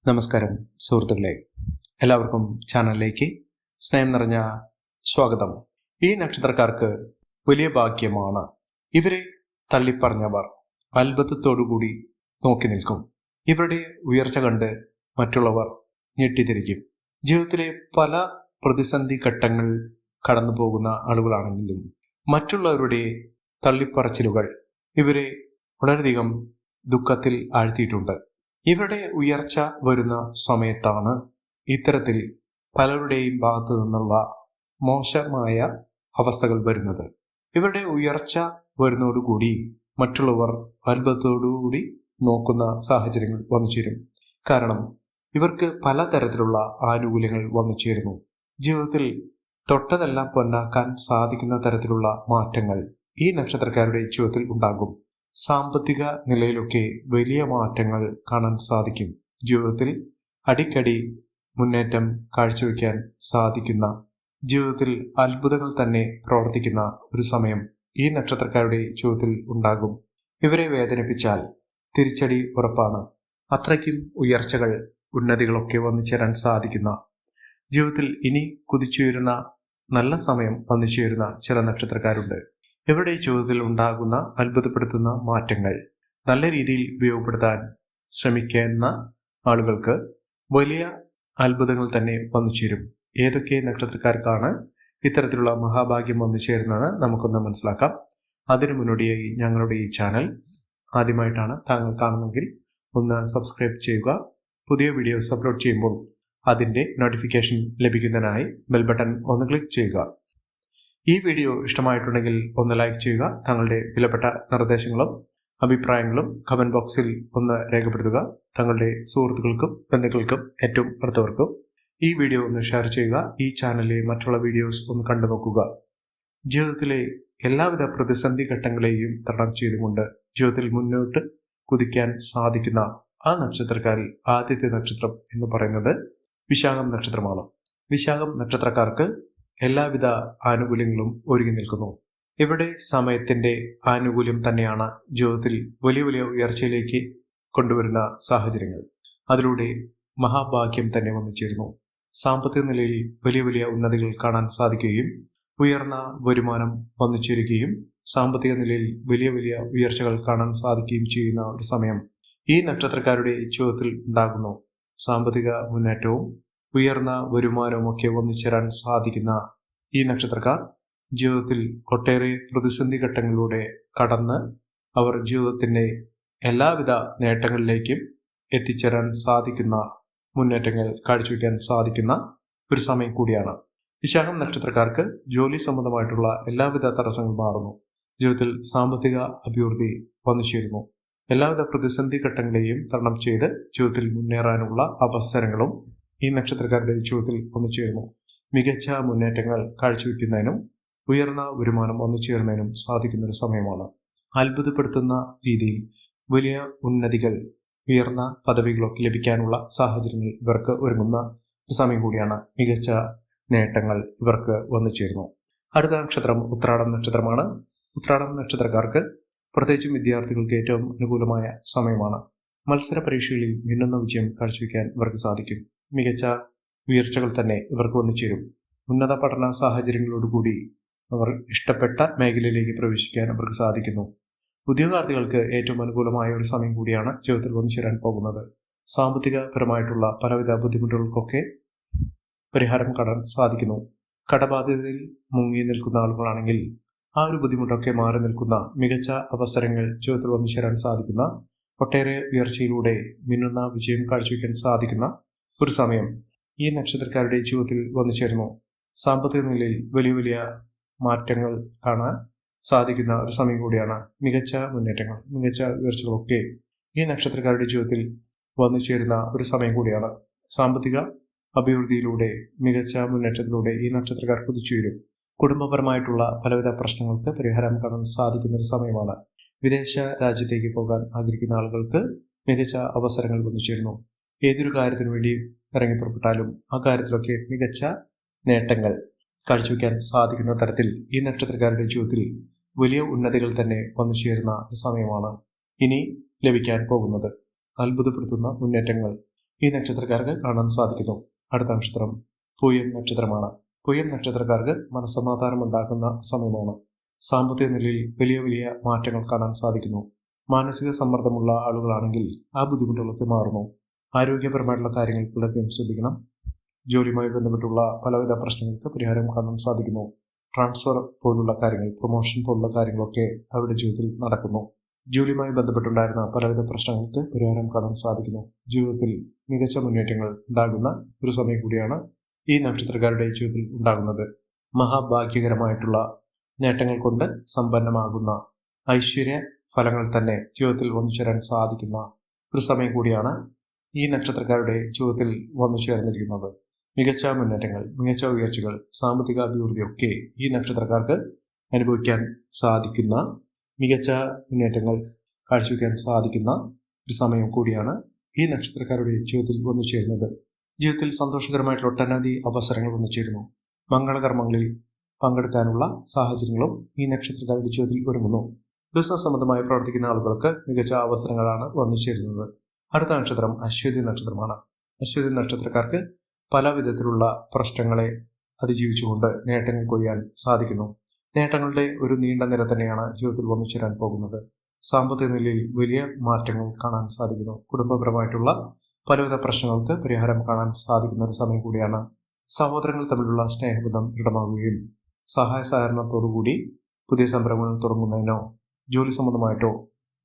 നമസ്കാരം സുഹൃത്തുക്കളെ, എല്ലാവർക്കും ചാനലിലേക്ക് സ്നേഹം നിറഞ്ഞ സ്വാഗതം. ഈ നക്ഷത്രക്കാർക്ക് വലിയ ഭാഗ്യമാണ്. ഇവരെ തള്ളിപ്പറഞ്ഞവർ അത്ഭുതത്തോടുകൂടി നോക്കി നിൽക്കും. ഇവരുടെ ഉയർച്ച കണ്ട് മറ്റുള്ളവർ ഞെട്ടിത്തിരിക്കും. ജീവിതത്തിലെ പല പ്രതിസന്ധി ഘട്ടങ്ങൾ കടന്നു പോകുന്ന ആളുകളാണെങ്കിലും മറ്റുള്ളവരുടെ തള്ളിപ്പറച്ചിലുകൾ ഇവരെ വളരെയധികം ദുഃഖത്തിൽ ആഴ്ത്തിയിട്ടുണ്ട്. ഇവരുടെ ഉയർച്ച വരുന്ന സമയത്താണ് ഇത്തരത്തിൽ പലരുടെയും ഭാഗത്തു നിന്നുള്ള മോശമായ അവസ്ഥകൾ വരുന്നത്. ഇവരുടെ ഉയർച്ച വരുന്നതോടുകൂടി മറ്റുള്ളവർ അത്ഭുതത്തോടുകൂടി നോക്കുന്ന സാഹചര്യങ്ങൾ വന്നു ചേരും. കാരണം ഇവർക്ക് പലതരത്തിലുള്ള ആനുകൂല്യങ്ങൾ വന്നു ചേരുന്നു. ജീവിതത്തിൽ തൊട്ടതെല്ലാം പൊന്നാക്കാൻ സാധിക്കുന്ന തരത്തിലുള്ള മാറ്റങ്ങൾ ഈ നക്ഷത്രക്കാരുടെ ജീവിതത്തിൽ ഉണ്ടാകും. സാമ്പത്തിക നിലയിലൊക്കെ വലിയ മാറ്റങ്ങൾ കാണാൻ സാധിക്കും. ജീവിതത്തിൽ അടിക്കടി മുന്നേറ്റം കാഴ്ചവെക്കാൻ സാധിക്കുന്ന, ജീവിതത്തിൽ അത്ഭുതങ്ങൾ തന്നെ പ്രവർത്തിക്കുന്ന ഒരു സമയം ഈ നക്ഷത്രക്കാരുടെ ജീവിതത്തിൽ ഉണ്ടാകും. ഇവരെ വേദനിപ്പിച്ചാൽ തിരിച്ചടി ഉറപ്പാണ്. അത്രയ്ക്കും ഉയർച്ചകൾ, ഉന്നതികളൊക്കെ വന്നു ചേരാൻ സാധിക്കുന്ന, ജീവിതത്തിൽ ഇനി കുതിച്ചുയരുന്ന നല്ല സമയം വന്നു ചേരുന്ന ചില നക്ഷത്രക്കാരുണ്ട്. ഇവരുടെ ജീവിതത്തിൽ ഉണ്ടാകുന്ന അത്ഭുതപ്പെടുത്തുന്ന മാറ്റങ്ങൾ നല്ല രീതിയിൽ ഉപയോഗപ്പെടുത്താൻ ശ്രമിക്കുന്ന ആളുകൾക്ക് വലിയ അത്ഭുതങ്ങൾ തന്നെ വന്നു ചേരും. ഏതൊക്കെ നക്ഷത്രക്കാർക്കാണ് ഇത്തരത്തിലുള്ള മഹാഭാഗ്യം വന്നു ചേരുന്നത് നമുക്കൊന്ന് മനസ്സിലാക്കാം. അതിനു മുന്നോടിയായി ഞങ്ങളുടെ ഈ ചാനൽ ആദ്യമായിട്ടാണ് താങ്കൾ കാണുമെങ്കിൽ ഒന്ന് സബ്സ്ക്രൈബ് ചെയ്യുക. പുതിയ വീഡിയോസ് അപ്ലോഡ് ചെയ്യുമ്പോൾ അതിൻ്റെ നോട്ടിഫിക്കേഷൻ ലഭിക്കുന്നതിനായി ബെൽ ബട്ടൺ ഒന്ന് ക്ലിക്ക് ചെയ്യുക. ഈ വീഡിയോ ഇഷ്ടമായിട്ടുണ്ടെങ്കിൽ ഒന്ന് ലൈക്ക് ചെയ്യുക. തങ്ങളുടെ വിലപ്പെട്ട നിർദ്ദേശങ്ങളും അഭിപ്രായങ്ങളും കമൻറ്റ് ബോക്സിൽ ഒന്ന് രേഖപ്പെടുത്തുക. തങ്ങളുടെ സുഹൃത്തുക്കൾക്കും ബന്ധുക്കൾക്കും ഏറ്റവും അടുത്തവർക്കും ഈ വീഡിയോ ഒന്ന് ഷെയർ ചെയ്യുക. ഈ ചാനലിലെ മറ്റുള്ള വീഡിയോസ് ഒന്ന് കണ്ടു നോക്കുക. ജീവിതത്തിലെ എല്ലാവിധ പ്രതിസന്ധി ഘട്ടങ്ങളെയും തരണം ചെയ്തുകൊണ്ട് ജീവിതത്തിൽ മുന്നോട്ട് കുതിക്കാൻ സാധിക്കുന്ന ആ നക്ഷത്രക്കാരിൽ ആദ്യത്തെ നക്ഷത്രം എന്ന് പറയുന്നത് വിശാഖം നക്ഷത്രമാണ്. വിശാഖം നക്ഷത്രക്കാർക്ക് എല്ലാവിധ ആനുകൂല്യങ്ങളും ഒരുങ്ങി നിൽക്കുന്നു. ഇവിടെ സമയത്തിന്റെ ആനുകൂല്യം തന്നെയാണ് ജീവിതത്തിൽ വലിയ വലിയ ഉയർച്ചയിലേക്ക് കൊണ്ടുവരുന്ന സാഹചര്യങ്ങൾ. അതിലൂടെ മഹാഭാഗ്യം തന്നെ വന്നു ചേരുന്നു. സാമ്പത്തിക നിലയിൽ വലിയ വലിയ ഉന്നതികൾ കാണാൻ സാധിക്കുകയും ഉയർന്ന വരുമാനം വന്നു ചേരുകയും സാമ്പത്തിക നിലയിൽ വലിയ വലിയ ഉയർച്ചകൾ കാണാൻ സാധിക്കുകയും ചെയ്യുന്ന ഒരു സമയം ഈ നക്ഷത്രക്കാരുടെ ജീവിതത്തിൽ ഉണ്ടാകുന്നു. സാമ്പത്തിക മുന്നേറ്റവും ഉയർന്ന വരുമാനവും ഒക്കെ വന്നു ചേരാൻ സാധിക്കുന്ന ഈ നക്ഷത്രക്കാർ ജീവിതത്തിൽ ഒട്ടേറെ പ്രതിസന്ധി ഘട്ടങ്ങളിലൂടെ കടന്ന് അവർ ജീവിതത്തിൻ്റെ എല്ലാവിധ നേട്ടങ്ങളിലേക്കും എത്തിച്ചേരാൻ സാധിക്കുന്ന, മുന്നേറ്റങ്ങൾ കാഴ്ചവെക്കാൻ സാധിക്കുന്ന ഒരു സമയം കൂടിയാണ്. വിശാഖം നക്ഷത്രക്കാർക്ക് ജോലി സംബന്ധമായിട്ടുള്ള എല്ലാവിധ തടസ്സങ്ങളും മാറുന്നു. ജീവിതത്തിൽ സാമ്പത്തിക അഭിവൃദ്ധി വന്നു ചേരുന്നു. എല്ലാവിധ പ്രതിസന്ധി ഘട്ടങ്ങളെയും തരണം ചെയ്ത് ജീവിതത്തിൽ മുന്നേറാനുള്ള അവസരങ്ങളും ഈ നക്ഷത്രക്കാരുടെ ജീവിതത്തിൽ വന്നു ചേരുന്നു. മികച്ച മുന്നേറ്റങ്ങൾ കാഴ്ചവെക്കുന്നതിനും ഉയർന്ന വരുമാനം വന്നു ചേരുന്നതിനും സാധിക്കുന്ന ഒരു സമയമാണ്. അത്ഭുതപ്പെടുത്തുന്ന രീതിയിൽ വലിയ ഉന്നതികൾ, ഉയർന്ന പദവികളൊക്കെ ലഭിക്കാനുള്ള സാഹചര്യങ്ങൾ ഇവർക്ക് ഒരുങ്ങുന്ന ഒരു സമയം കൂടിയാണ്. മികച്ച നേട്ടങ്ങൾ ഇവർക്ക് വന്നു ചേരുന്നു. അടുത്ത നക്ഷത്രം ഉത്രാടം നക്ഷത്രമാണ്. ഉത്രാടം നക്ഷത്രക്കാർക്ക് പ്രത്യേകിച്ചും വിദ്യാർത്ഥികൾക്ക് ഏറ്റവും അനുകൂലമായ സമയമാണ്. മത്സര പരീക്ഷകളിൽ മിന്നുന്ന വിജയം കാഴ്ചവെക്കാൻ ഇവർക്ക് സാധിക്കും. മികച്ച ഉയർച്ചകൾ തന്നെ ഇവർക്ക് വന്നു ചേരും. ഉന്നത പഠന സാഹചര്യങ്ങളോടുകൂടി അവർ ഇഷ്ടപ്പെട്ട മേഖലയിലേക്ക് പ്രവേശിക്കാൻ അവർക്ക് സാധിക്കുന്നു. ഉദ്യോഗാർത്ഥികൾക്ക് ഏറ്റവും അനുകൂലമായ ഒരു സമയം കൂടിയാണ് ജീവിതത്തിൽ വന്നു ചേരാൻ പോകുന്നത്. സാമ്പത്തികപരമായിട്ടുള്ള പലവിധ ബുദ്ധിമുട്ടുകൾക്കൊക്കെ പരിഹാരം കാണാൻ സാധിക്കുന്നു. കടബാധ്യതയിൽ മുങ്ങി നിൽക്കുന്ന ആളുകളാണെങ്കിൽ ആ ഒരു ബുദ്ധിമുട്ടൊക്കെ മാറി നിൽക്കുന്ന മികച്ച അവസരങ്ങൾ ജീവിതത്തിൽ വന്നു ചേരാൻ സാധിക്കുന്ന, ഒട്ടേറെ ഉയർച്ചയിലൂടെ മിന്നുന്ന വിജയം കാഴ്ചവെക്കാൻ സാധിക്കുന്ന ഒരു സമയം ഈ നക്ഷത്രക്കാരുടെ ജീവിതത്തിൽ വന്നു ചേരുന്നു. സാമ്പത്തിക നിലയിൽ വലിയ വലിയ മാറ്റങ്ങൾ കാണാൻ സാധിക്കുന്ന ഒരു സമയം കൂടിയാണ്. മികച്ച മുന്നേറ്റങ്ങൾ, മികച്ച ഉയർച്ചകളൊക്കെ ഈ നക്ഷത്രക്കാരുടെ ജീവിതത്തിൽ വന്നു ചേരുന്ന ഒരു സമയം കൂടിയാണ്. സാമ്പത്തിക അഭിവൃദ്ധിയിലൂടെ, മികച്ച മുന്നേറ്റത്തിലൂടെ ഈ നക്ഷത്രക്കാർ കുതിച്ചുയരും. കുടുംബപരമായിട്ടുള്ള പലവിധ പ്രശ്നങ്ങൾക്ക് പരിഹാരം കാണാൻ സാധിക്കുന്ന ഒരു സമയമാണ്. വിദേശ രാജ്യത്തേക്ക് പോകാൻ ആഗ്രഹിക്കുന്ന ആളുകൾക്ക് മികച്ച അവസരങ്ങൾ വന്നു ചേരുന്നു. ഏതൊരു കാര്യത്തിനു വേണ്ടി ഇറങ്ങിപ്പുറപ്പെട്ടാലും ആ കാര്യത്തിലൊക്കെ മികച്ച നേട്ടങ്ങൾ കാഴ്ചവെക്കാൻ സാധിക്കുന്ന തരത്തിൽ ഈ നക്ഷത്രക്കാരുടെ ജീവിതത്തിൽ വലിയ ഉന്നതികൾ തന്നെ വന്നു ചേരുന്ന സമയമാണ് ഇനി ലഭിക്കാൻ പോകുന്നത്. അത്ഭുതപ്പെടുത്തുന്ന മുന്നേറ്റങ്ങൾ ഈ നക്ഷത്രക്കാർക്ക് കാണാൻ സാധിക്കുന്നു. അടുത്ത നക്ഷത്രം പൂയം നക്ഷത്രമാണ്. പൂയം നക്ഷത്രക്കാർക്ക് മനസ്സമാധാനം ഉണ്ടാക്കുന്ന സമയമാണ്. സാമ്പത്തിക നിലയിൽ വലിയ വലിയ മാറ്റങ്ങൾ കാണാൻ സാധിക്കുന്നു. മാനസിക സമ്മർദ്ദമുള്ള ആളുകളാണെങ്കിൽ ആ ബുദ്ധിമുട്ടുകളൊക്കെ മാറുന്നു. ആരോഗ്യപരമായിട്ടുള്ള കാര്യങ്ങൾ വളരെയധികം ശ്രദ്ധിക്കണം. ജോലിയുമായി ബന്ധപ്പെട്ടുള്ള പലവിധ പ്രശ്നങ്ങൾക്ക് പരിഹാരം കാണാൻ സാധിക്കുന്നു. ട്രാൻസ്ഫർ പോലുള്ള കാര്യങ്ങൾ, പ്രൊമോഷൻ പോലുള്ള കാര്യങ്ങളൊക്കെ അവരുടെ ജീവിതത്തിൽ നടക്കുന്നു. ജോലിയുമായി ബന്ധപ്പെട്ടുണ്ടായിരുന്ന പലവിധ പ്രശ്നങ്ങൾക്ക് പരിഹാരം കാണാൻ സാധിക്കുന്നു. ജീവിതത്തിൽ മികച്ച മുന്നേറ്റങ്ങൾ ഉണ്ടാകുന്ന ഒരു സമയം കൂടിയാണ് ഈ നക്ഷത്രക്കാരുടെ ജീവിതത്തിൽ ഉണ്ടാകുന്നത്. മഹാഭാഗ്യകരമായിട്ടുള്ള നേട്ടങ്ങൾ കൊണ്ട് സമ്പന്നമാകുന്ന ഐശ്വര്യ ഫലങ്ങൾ തന്നെ ജീവിതത്തിൽ വന്നു ചേരാൻ സാധിക്കുന്ന ഒരു സമയം കൂടിയാണ് ഈ നക്ഷത്രക്കാരുടെ ജീവിതത്തിൽ വന്നു ചേർന്നിരിക്കുന്നത്. മികച്ച മുന്നേറ്റങ്ങൾ, മികച്ച ഉയർച്ചകൾ, സാമ്പത്തിക അഭിവൃദ്ധിയൊക്കെ ഈ നക്ഷത്രക്കാർക്ക് അനുഭവിക്കാൻ സാധിക്കുന്ന, മികച്ച മുന്നേറ്റങ്ങൾ കാഴ്ചവെക്കാൻ സാധിക്കുന്ന ഒരു സമയം കൂടിയാണ് ഈ നക്ഷത്രക്കാരുടെ ജീവിതത്തിൽ വന്നു ചേരുന്നത്. ജീവിതത്തിൽ സന്തോഷകരമായിട്ടുള്ള ഒട്ടനവധി അവസരങ്ങൾ വന്നു ചേരുന്നു. മംഗളകർമ്മങ്ങളിൽ പങ്കെടുക്കാനുള്ള സാഹചര്യങ്ങളും ഈ നക്ഷത്രക്കാരുടെ ജീവിതത്തിൽ ഒരുങ്ങുന്നു. ബിസിനസ് സംബന്ധമായി പ്രവർത്തിക്കുന്ന ആളുകൾക്ക് മികച്ച അവസരങ്ങളാണ് വന്നു ചേരുന്നത്. അടുത്ത നക്ഷത്രം അശ്വതി നക്ഷത്രമാണ്. അശ്വതി നക്ഷത്രക്കാർക്ക് പല വിധത്തിലുള്ള പ്രശ്നങ്ങളെ അതിജീവിച്ചുകൊണ്ട് നേട്ടങ്ങൾ കൊയ്യാൻ സാധിക്കുന്നു. നേട്ടങ്ങളുടെ ഒരു നീണ്ട നിര തന്നെയാണ് ജീവിതത്തിൽ വന്നു ചേരാൻ പോകുന്നത്. സാമ്പത്തിക നിലയിൽ വലിയ മാറ്റങ്ങൾ കാണാൻ സാധിക്കുന്നു. കുടുംബപരമായിട്ടുള്ള പലവിധ പ്രശ്നങ്ങൾക്ക് പരിഹാരം കാണാൻ സാധിക്കുന്ന ഒരു സമയം കൂടിയാണ്. സഹോദരങ്ങൾ തമ്മിലുള്ള സ്നേഹബന്ധം ദൃഢമാവുകയും സഹായ സഹകരണത്തോടുകൂടി പുതിയ സംരംഭങ്ങൾ തുടങ്ങുന്നതിനോ ജോലി സംബന്ധമായിട്ടോ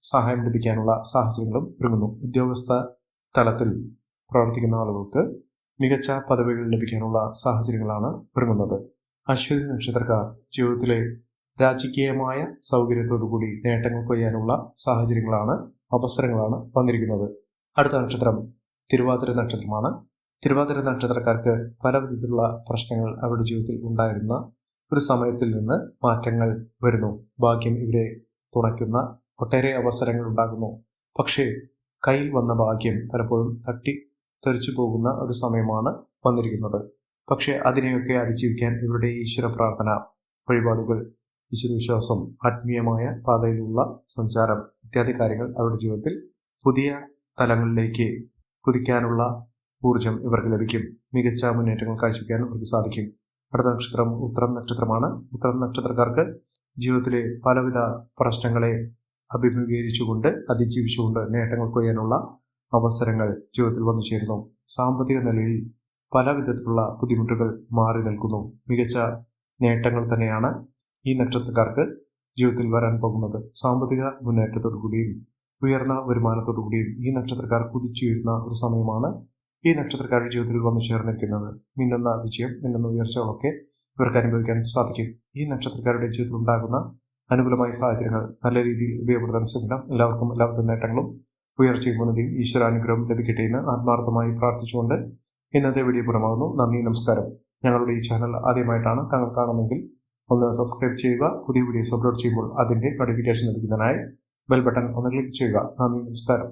സഹായം ലഭിക്കാനുള്ള സാഹചര്യങ്ങളും ഒരുങ്ങുന്നു. ഉദ്യോഗസ്ഥ തലത്തിൽ പ്രവർത്തിക്കുന്ന ആളുകൾക്ക് മികച്ച പദവികൾ ലഭിക്കാനുള്ള സാഹചര്യങ്ങളാണ് ഒരുങ്ങുന്നത്. അശ്വതി നക്ഷത്രക്കാർ ജീവിതത്തിലെ രാജകീയമായ സൗകര്യത്തോടുകൂടി നേട്ടങ്ങൾ കൊയ്യാനുള്ള സാഹചര്യങ്ങളാണ്, അവസരങ്ങളാണ് വന്നിരിക്കുന്നത്. അടുത്ത നക്ഷത്രം തിരുവാതിര നക്ഷത്രമാണ്. തിരുവാതിര നക്ഷത്രക്കാർക്ക് പല വിധത്തിലുള്ള പ്രശ്നങ്ങൾ അവരുടെ ജീവിതത്തിൽ ഉണ്ടായിരുന്ന ഒരു സമയത്തിൽ നിന്ന് മാറ്റങ്ങൾ വരുന്നു. ഭാഗ്യം ഇവരെ തുണയ്ക്കുന്ന ഒട്ടേറെ അവസരങ്ങൾ ഉണ്ടാകുന്നു. പക്ഷേ കയ്യിൽ വന്ന ഭാഗ്യം പലപ്പോഴും തെറിച്ചു പോകുന്ന ഒരു സമയമാണ് വന്നിരിക്കുന്നത്. പക്ഷേ അതിനെയൊക്കെ അതിജീവിക്കാൻ ഇവരുടെ ഈശ്വര പ്രാർത്ഥന, വഴിപാടുകൾ, ഈശ്വരവിശ്വാസം, ആത്മീയമായ പാതയിലുള്ള സഞ്ചാരം ഇത്യാദി കാര്യങ്ങൾ അവരുടെ ജീവിതത്തിൽ പുതിയ തലങ്ങളിലേക്ക് കുതിക്കാനുള്ള ഊർജം ഇവർക്ക് ലഭിക്കും. മികച്ച മുന്നേറ്റങ്ങൾ കാഴ്ചവെക്കാൻ ഇവർക്ക് സാധിക്കും. അടുത്ത നക്ഷത്രം ഉത്തരം നക്ഷത്രമാണ്. ഉത്തരം നക്ഷത്രക്കാർക്ക് ജീവിതത്തിലെ പലവിധ പ്രശ്നങ്ങളെ അഭിമുഖീകരിച്ചുകൊണ്ട് അതിജീവിച്ചുകൊണ്ട് നേട്ടങ്ങൾ കൊയ്യാനുള്ള അവസരങ്ങൾ ജീവിതത്തിൽ വന്നു ചേരുന്നു. സാമ്പത്തിക നിലയിൽ പല വിധത്തിലുള്ള ബുദ്ധിമുട്ടുകൾ മാറി നിൽക്കുന്നു. മികച്ച നേട്ടങ്ങൾ തന്നെയാണ് ഈ നക്ഷത്രക്കാർക്ക് ജീവിതത്തിൽ വരാൻ പോകുന്നത്. സാമ്പത്തിക മുന്നേറ്റത്തോടുകൂടിയും ഉയർന്ന വരുമാനത്തോടുകൂടിയും ഈ നക്ഷത്രക്കാർ കുതിച്ചുയരുന്ന ഒരു സമയമാണ് ഈ നക്ഷത്രക്കാരുടെ ജീവിതത്തിൽ വന്നു ചേർന്നിരിക്കുന്നത്. മിന്നുന്ന വിജയം, മിന്നുന്ന ഉയർച്ചകളൊക്കെ ഇവർക്ക് അനുഭവിക്കാൻ സാധിക്കും. ഈ നക്ഷത്രക്കാരുടെ ജീവിതത്തിൽ ഉണ്ടാകുന്ന അനുകൂലമായ സാഹചര്യങ്ങൾ നല്ല രീതിയിൽ ഉപയോഗപ്പെടുത്താൻ ശ്രമിക്കണം. എല്ലാവർക്കും എല്ലാവിധ നേട്ടങ്ങളും ഉയർച്ചയും ഉന്നതിയും ഈശ്വരാനുഗ്രഹം ലഭിക്കട്ടെ എന്ന് ആത്മാർത്ഥമായി പ്രാർത്ഥിച്ചുകൊണ്ട് ഇന്നത്തെ വീഡിയോ പൂർണ്ണമാകുന്നു. നന്ദി, നമസ്കാരം. ഞങ്ങളുടെ ഈ ചാനൽ ആദ്യമായിട്ടാണ് താങ്കൾ കാണുമെങ്കിൽ ഒന്ന് സബ്സ്ക്രൈബ് ചെയ്യുക. പുതിയ വീഡിയോസ് അപ്ലോഡ് ചെയ്യുമ്പോൾ അതിൻ്റെ നോട്ടിഫിക്കേഷൻ ലഭിക്കുന്നതിനായി ബെൽ ബട്ടൺ ഒന്ന് ക്ലിക്ക് ചെയ്യുക. നന്ദി, നമസ്കാരം.